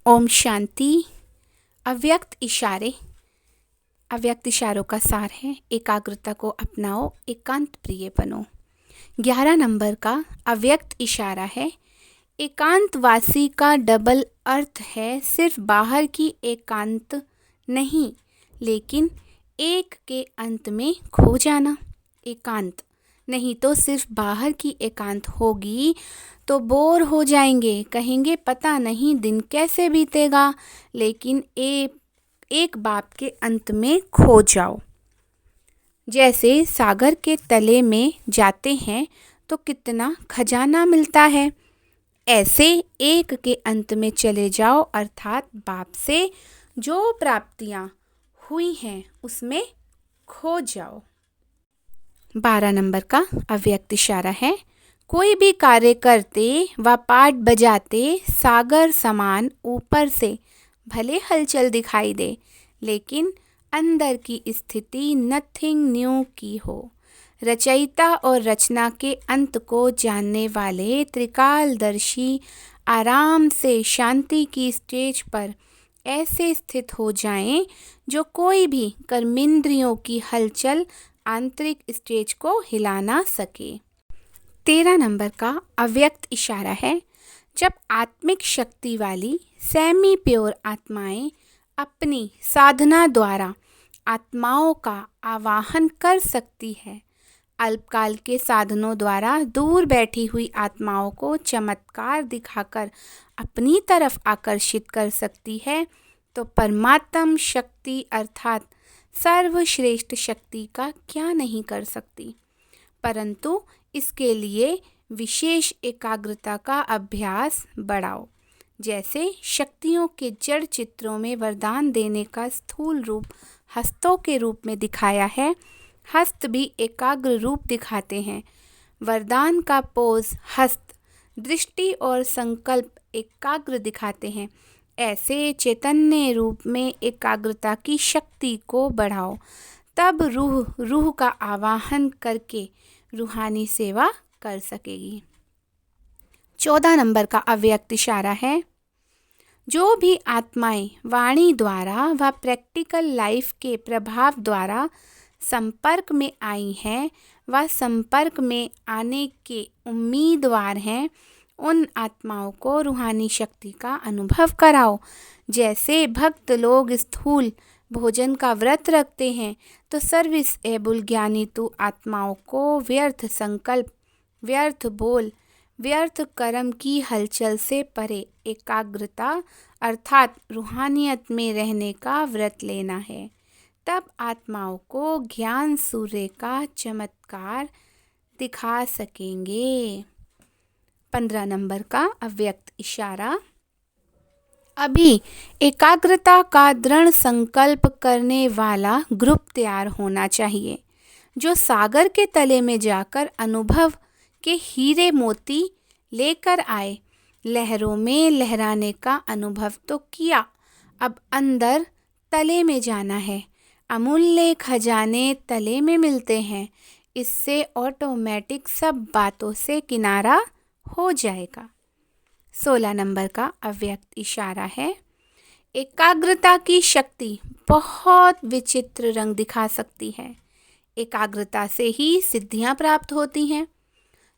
ओम शांति। अव्यक्त इशारे। अव्यक्त इशारों का सार है एकाग्रता को अपनाओ, एकांत प्रिय बनो। 11 नंबर का अव्यक्त इशारा है एकांतवासी का डबल अर्थ है सिर्फ बाहर की एकांत नहीं, लेकिन एक के अंत में खो जाना। एकांत नहीं तो सिर्फ बाहर की एकांत होगी तो बोर हो जाएंगे, कहेंगे पता नहीं दिन कैसे बीतेगा, लेकिन एक बात के अंत में खो जाओ। जैसे सागर के तले में जाते हैं तो कितना खजाना मिलता है, ऐसे एक के अंत में चले जाओ, अर्थात बाप से जो प्राप्तियां हुई हैं उसमें खो जाओ। 12 नंबर का अव्यक्त इशारा है कोई भी कार्य करते व पाठ बजाते सागर समान ऊपर से भले हलचल दिखाई दे, लेकिन अंदर की स्थिति नथिंग न्यू की हो। रचयिता और रचना के अंत को जानने वाले त्रिकालदर्शी आराम से शांति की स्टेज पर ऐसे स्थित हो जाएं जो कोई भी कर्मेंद्रियों की हलचल आंतरिक स्टेज को हिला ना सके। 13 नंबर का अव्यक्त इशारा है जब आत्मिक शक्ति वाली सेमी प्योर आत्माएं अपनी साधना द्वारा आत्माओं का आवाहन कर सकती है, अल्पकाल के साधनों द्वारा दूर बैठी हुई आत्माओं को चमत्कार दिखाकर अपनी तरफ आकर्षित कर सकती है, तो परमात्म शक्ति अर्थात सर्वश्रेष्ठ शक्ति का क्या नहीं कर सकती। परंतु इसके लिए विशेष एकाग्रता का अभ्यास बढ़ाओ। जैसे शक्तियों के जड़ चित्रों में वरदान देने का स्थूल रूप हस्तों के रूप में दिखाया है, हस्त भी एकाग्र रूप दिखाते हैं। वरदान का पोज हस्त दृष्टि और संकल्प एकाग्र दिखाते हैं। ऐसे चैतन्य रूप में एकाग्रता की शक्ति को बढ़ाओ, तब रूह का आवाहन करके रूहानी सेवा कर सकेगी। 14 नंबर का अव्यक्त इशारा है जो भी आत्माएं वाणी द्वारा व प्रैक्टिकल लाइफ के प्रभाव द्वारा संपर्क में आई हैं व संपर्क में आने के उम्मीदवार हैं, उन आत्माओं को रूहानी शक्ति का अनुभव कराओ। जैसे भक्त लोग स्थूल भोजन का व्रत रखते हैं, तो सर्विस एबुल ज्ञानी तू आत्माओं को व्यर्थ संकल्प, व्यर्थ बोल, व्यर्थ कर्म की हलचल से परे एकाग्रता अर्थात रूहानियत में रहने का व्रत लेना है। तब आत्माओं को ज्ञान सूर्य का चमत्कार दिखा सकेंगे। 15 नंबर का अव्यक्त इशारा अभी एकाग्रता का दृढ़ संकल्प करने वाला ग्रुप तैयार होना चाहिए, जो सागर के तले में जाकर अनुभव के हीरे मोती लेकर आए। लहरों में लहराने का अनुभव तो किया, अब अंदर तले में जाना है। अमूल्य खजाने तले में मिलते हैं, इससे ऑटोमेटिक सब बातों से किनारा हो जाएगा। 16 नंबर का अव्यक्त इशारा है एकाग्रता की शक्ति बहुत विचित्र रंग दिखा सकती है। एकाग्रता से ही सिद्धियां प्राप्त होती हैं।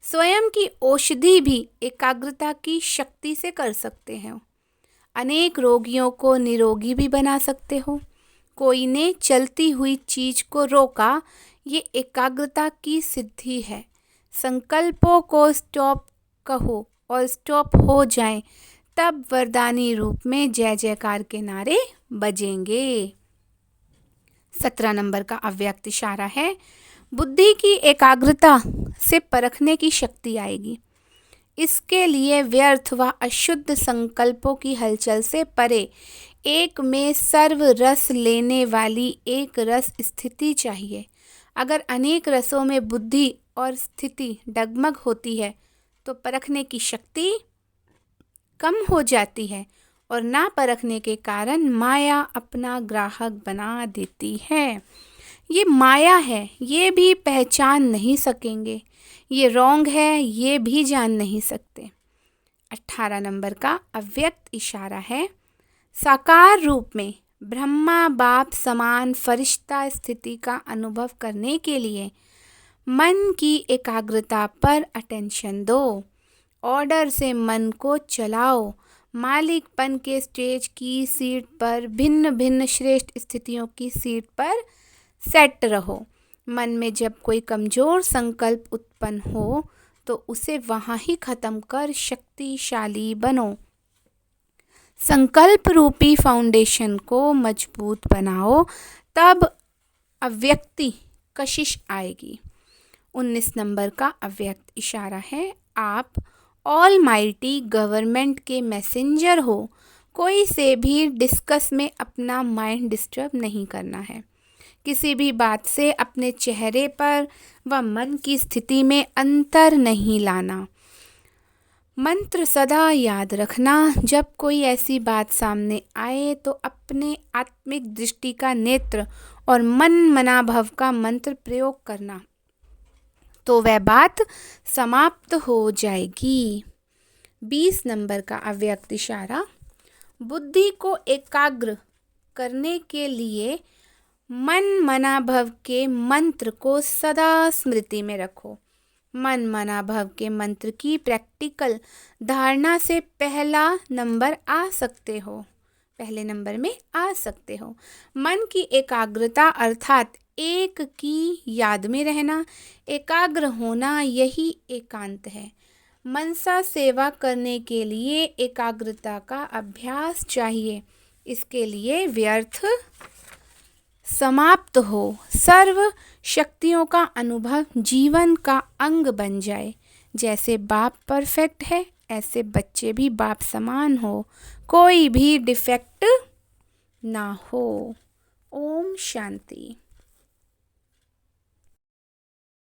स्वयं की औषधि भी एकाग्रता की शक्ति से कर सकते हैं। अनेक रोगियों को निरोगी भी बना सकते हो। कोई ने चलती हुई चीज को रोका, ये एकाग्रता की सिद्धि है। संकल्पों को स्टॉप कहो और स्टॉप हो जाएं, तब वरदानी रूप में जय जयकार के नारे बजेंगे। 17 नंबर का अव्यक्त इशारा है बुद्धि की एकाग्रता से परखने की शक्ति आएगी। इसके लिए व्यर्थ व अशुद्ध संकल्पों की हलचल से परे एक में सर्व रस लेने वाली एक रस स्थिति चाहिए। अगर अनेक रसों में बुद्धि और स्थिति डगमग होती है तो परखने की शक्ति कम हो जाती है और ना परखने के कारण माया अपना ग्राहक बना देती है। ये माया है, ये भी पहचान नहीं सकेंगे। ये रॉन्ग है, ये भी जान नहीं सकते। 18 नंबर का अव्यक्त इशारा है साकार रूप में ब्रह्मा बाप समान फरिश्ता स्थिति का अनुभव करने के लिए मन की एकाग्रता पर अटेंशन दो। ऑर्डर से मन को चलाओ। मालिकपन के स्टेज की सीट पर भिन्न भिन्न श्रेष्ठ स्थितियों की सीट पर सेट रहो। मन में जब कोई कमजोर संकल्प उत्पन्न हो तो उसे वहाँ ही खत्म कर शक्तिशाली बनो। संकल्प रूपी फाउंडेशन को मजबूत बनाओ, तब अव्यक्ति कशिश आएगी। 19 नंबर का अव्यक्त इशारा है, आप ऑल माइटी गवर्नमेंट के मैसेंजर हो। कोई से भी डिस्कस में अपना माइंड डिस्टर्ब नहीं करना है। किसी भी बात से अपने चेहरे पर व मन की स्थिति में अंतर नहीं लाना। मंत्र सदा याद रखना, जब कोई ऐसी बात सामने आए तो अपने आत्मिक दृष्टि का नेत्र और मन मनाभव का मंत्र प्रयोग करना, तो वह बात समाप्त हो जाएगी। 20 नंबर का अव्यक्त इशारा, बुद्धि को एकाग्र करने के लिए मन मनाभव के मंत्र को सदा स्मृति में रखो। मन मनाभव के मंत्र की प्रैक्टिकल धारणा से पहले नंबर में आ सकते हो। मन की एकाग्रता अर्थात एक की याद में रहना, एकाग्र होना, यही एकांत है। मनसा सेवा करने के लिए एकाग्रता का अभ्यास चाहिए। इसके लिए व्यर्थ समाप्त हो, सर्व शक्तियों का अनुभव जीवन का अंग बन जाए। जैसे बाप परफेक्ट है, ऐसे बच्चे भी बाप समान हो, कोई भी डिफेक्ट ना हो। ओम शांति।